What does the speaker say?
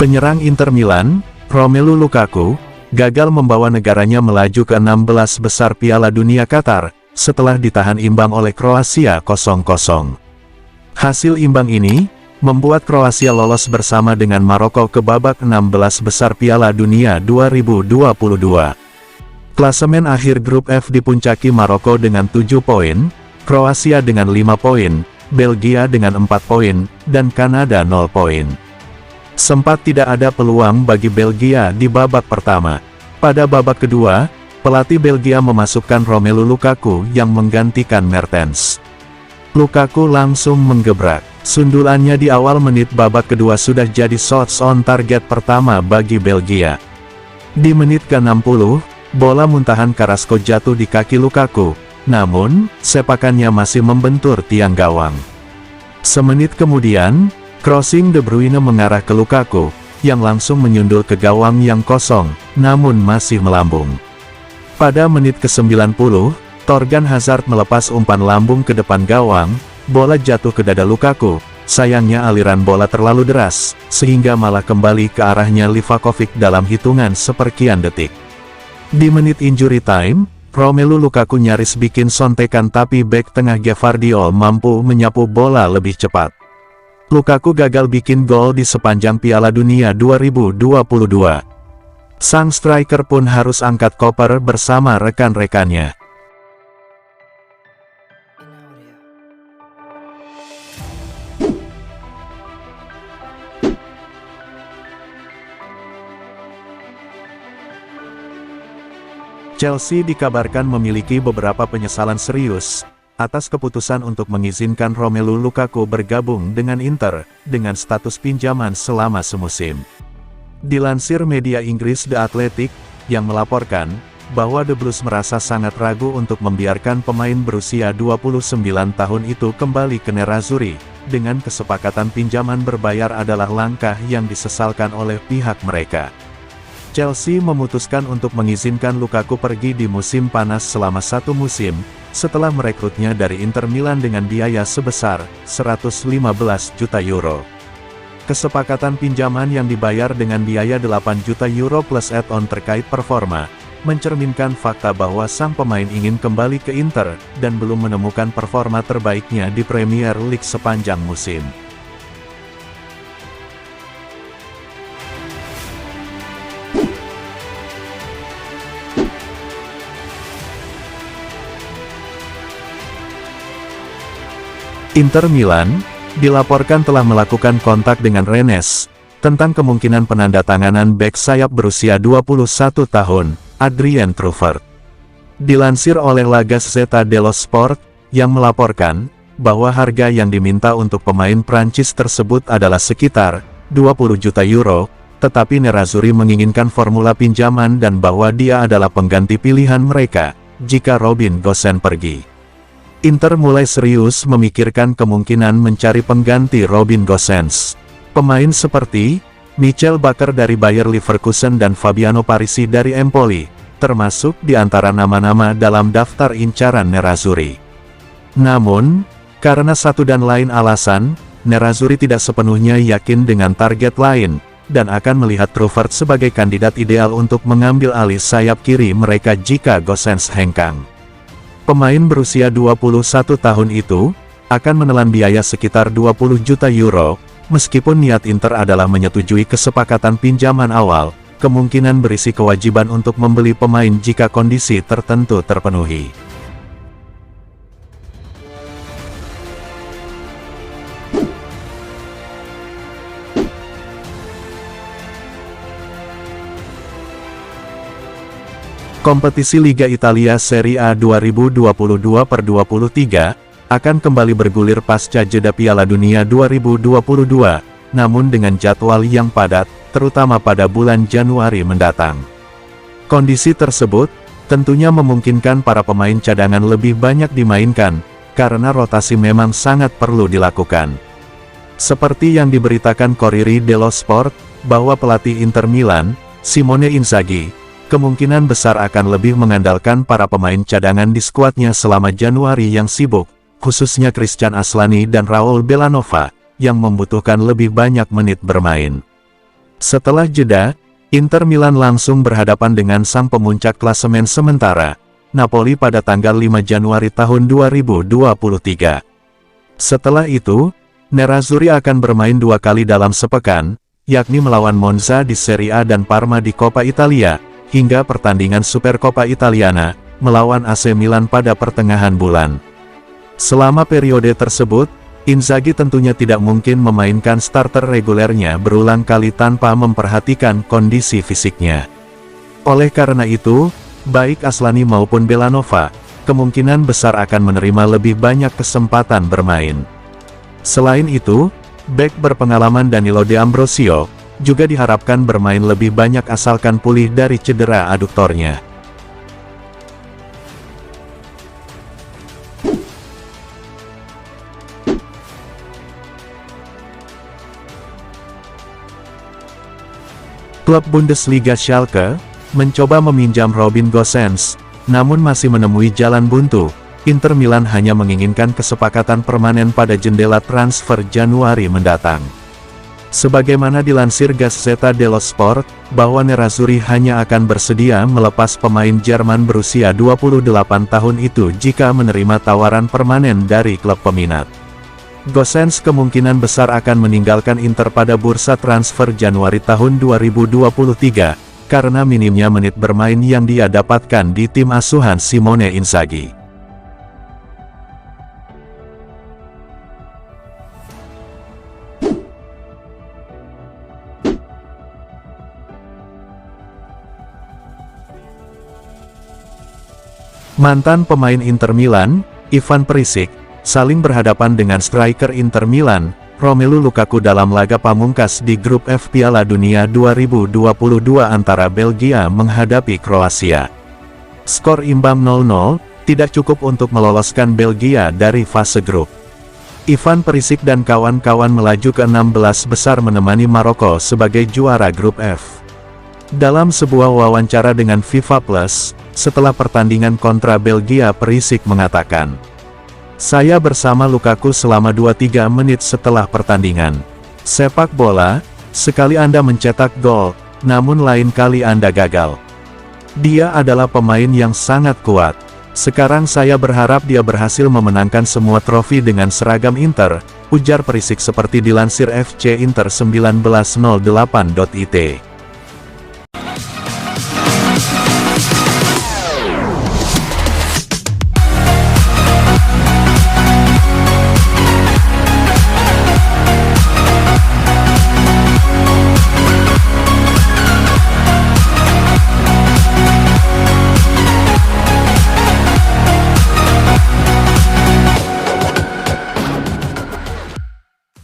Penyerang Inter Milan, Romelu Lukaku, gagal membawa negaranya melaju ke 16 besar Piala Dunia Qatar, setelah ditahan imbang oleh Kroasia 0-0. Hasil imbang ini membuat Kroasia lolos bersama dengan Maroko ke babak 16 besar Piala Dunia 2022. Klasemen akhir grup F dipuncaki Maroko dengan 7 poin, Kroasia dengan 5 poin, Belgia dengan 4 poin, dan Kanada 0 poin. Sempat tidak ada peluang bagi Belgia di babak pertama. Pada babak kedua, pelatih Belgia memasukkan Romelu Lukaku yang menggantikan Mertens. Lukaku langsung menggebrak. Sundulannya di awal menit babak kedua sudah jadi shots on target pertama bagi Belgia. Di menit ke-60, bola muntahan Carrasco jatuh di kaki Lukaku, namun, sepakannya masih membentur tiang gawang. Semenit kemudian, crossing De Bruyne mengarah ke Lukaku, yang langsung menyundul ke gawang yang kosong, namun masih melambung. Pada menit ke-90, Thorgan Hazard melepas umpan lambung ke depan gawang, bola jatuh ke dada Lukaku. Sayangnya aliran bola terlalu deras, sehingga malah kembali ke arahnya Livakovic dalam hitungan seperkian detik. Di menit injury time, Romelu Lukaku nyaris bikin sontekan tapi bek tengah Gvardiol mampu menyapu bola lebih cepat. Lukaku gagal bikin gol di sepanjang Piala Dunia 2022. Sang striker pun harus angkat koper bersama rekan-rekannya. Chelsea dikabarkan memiliki beberapa penyesalan serius atas keputusan untuk mengizinkan Romelu Lukaku bergabung dengan Inter, dengan status pinjaman selama semusim. Dilansir media Inggris The Athletic, yang melaporkan, bahwa The Blues merasa sangat ragu untuk membiarkan pemain berusia 29 tahun itu kembali ke Nerazzurri, dengan kesepakatan pinjaman berbayar adalah langkah yang disesalkan oleh pihak mereka. Chelsea memutuskan untuk mengizinkan Lukaku pergi di musim panas selama 1 musim, setelah merekrutnya dari Inter Milan dengan biaya sebesar 115 juta euro. Kesepakatan pinjaman yang dibayar dengan biaya 8 juta euro plus add-on terkait performa, mencerminkan fakta bahwa sang pemain ingin kembali ke Inter, dan belum menemukan performa terbaiknya di Premier League sepanjang musim. Inter Milan dilaporkan telah melakukan kontak dengan Rennes tentang kemungkinan penandatanganan bek sayap berusia 21 tahun, Adrien Truffert. Dilansir oleh La Gazzetta dello Sport, yang melaporkan bahwa harga yang diminta untuk pemain Prancis tersebut adalah sekitar 20 juta euro, tetapi Nerazzurri menginginkan formula pinjaman dan bahwa dia adalah pengganti pilihan mereka jika Robin Gosens pergi. Inter mulai serius memikirkan kemungkinan mencari pengganti Robin Gosens. Pemain seperti Michel Bakker dari Bayer Leverkusen dan Fabiano Parisi dari Empoli, termasuk di antara nama-nama dalam daftar incaran Nerazzurri. Namun, karena satu dan lain alasan, Nerazzurri tidak sepenuhnya yakin dengan target lain, dan akan melihat Truffert sebagai kandidat ideal untuk mengambil alih sayap kiri mereka jika Gosens hengkang. Pemain berusia 21 tahun itu akan menelan biaya sekitar 20 juta euro, meskipun niat Inter adalah menyetujui kesepakatan pinjaman awal, kemungkinan berisi kewajiban untuk membeli pemain jika kondisi tertentu terpenuhi. Kompetisi Liga Italia Serie A 2022/23 akan kembali bergulir pasca jeda Piala Dunia 2022, namun dengan jadwal yang padat, terutama pada bulan Januari mendatang. Kondisi tersebut tentunya memungkinkan para pemain cadangan lebih banyak dimainkan, karena rotasi memang sangat perlu dilakukan. Seperti yang diberitakan Corriere dello Sport, bahwa pelatih Inter Milan, Simone Inzaghi, kemungkinan besar akan lebih mengandalkan para pemain cadangan di skuadnya selama Januari yang sibuk, khususnya Christian Aslani dan Raul Belanova, yang membutuhkan lebih banyak menit bermain. Setelah jeda, Inter Milan langsung berhadapan dengan sang pemuncak klasemen sementara, Napoli pada tanggal 5 Januari tahun 2023. Setelah itu, Nerazzurri akan bermain 2 kali dalam sepekan, yakni melawan Monza di Serie A dan Parma di Coppa Italia, hingga pertandingan Supercoppa Italiana, melawan AC Milan pada pertengahan bulan. Selama periode tersebut, Inzaghi tentunya tidak mungkin memainkan starter regulernya berulang kali tanpa memperhatikan kondisi fisiknya. Oleh karena itu, baik Aslani maupun Belanova, kemungkinan besar akan menerima lebih banyak kesempatan bermain. Selain itu, bek berpengalaman Danilo D'Ambrosio, juga diharapkan bermain lebih banyak asalkan pulih dari cedera aduktornya. Klub Bundesliga Schalke mencoba meminjam Robin Gosens, namun masih menemui jalan buntu. Inter Milan hanya menginginkan kesepakatan permanen pada jendela transfer Januari mendatang. Sebagaimana dilansir Gazzetta dello Sport, bahwa Nerazzurri hanya akan bersedia melepas pemain Jerman berusia 28 tahun itu jika menerima tawaran permanen dari klub peminat. Gosens kemungkinan besar akan meninggalkan Inter pada bursa transfer Januari tahun 2023, karena minimnya menit bermain yang dia dapatkan di tim asuhan Simone Inzaghi. Mantan pemain Inter Milan, Ivan Perisic, saling berhadapan dengan striker Inter Milan, Romelu Lukaku dalam laga pamungkas di grup F Piala Dunia 2022 antara Belgia menghadapi Kroasia. Skor imbang 0-0, tidak cukup untuk meloloskan Belgia dari fase grup. Ivan Perisic dan kawan-kawan melaju ke 16 besar menemani Maroko sebagai juara grup F. Dalam sebuah wawancara dengan FIFA Plus, setelah pertandingan kontra Belgia, Perisic mengatakan, "Saya bersama Lukaku selama 2-3 menit setelah pertandingan. Sepak bola, sekali Anda mencetak gol, namun lain kali Anda gagal. Dia adalah pemain yang sangat kuat. Sekarang saya berharap dia berhasil memenangkan semua trofi dengan seragam Inter," ujar Perisic seperti dilansir FC Inter 1908.it.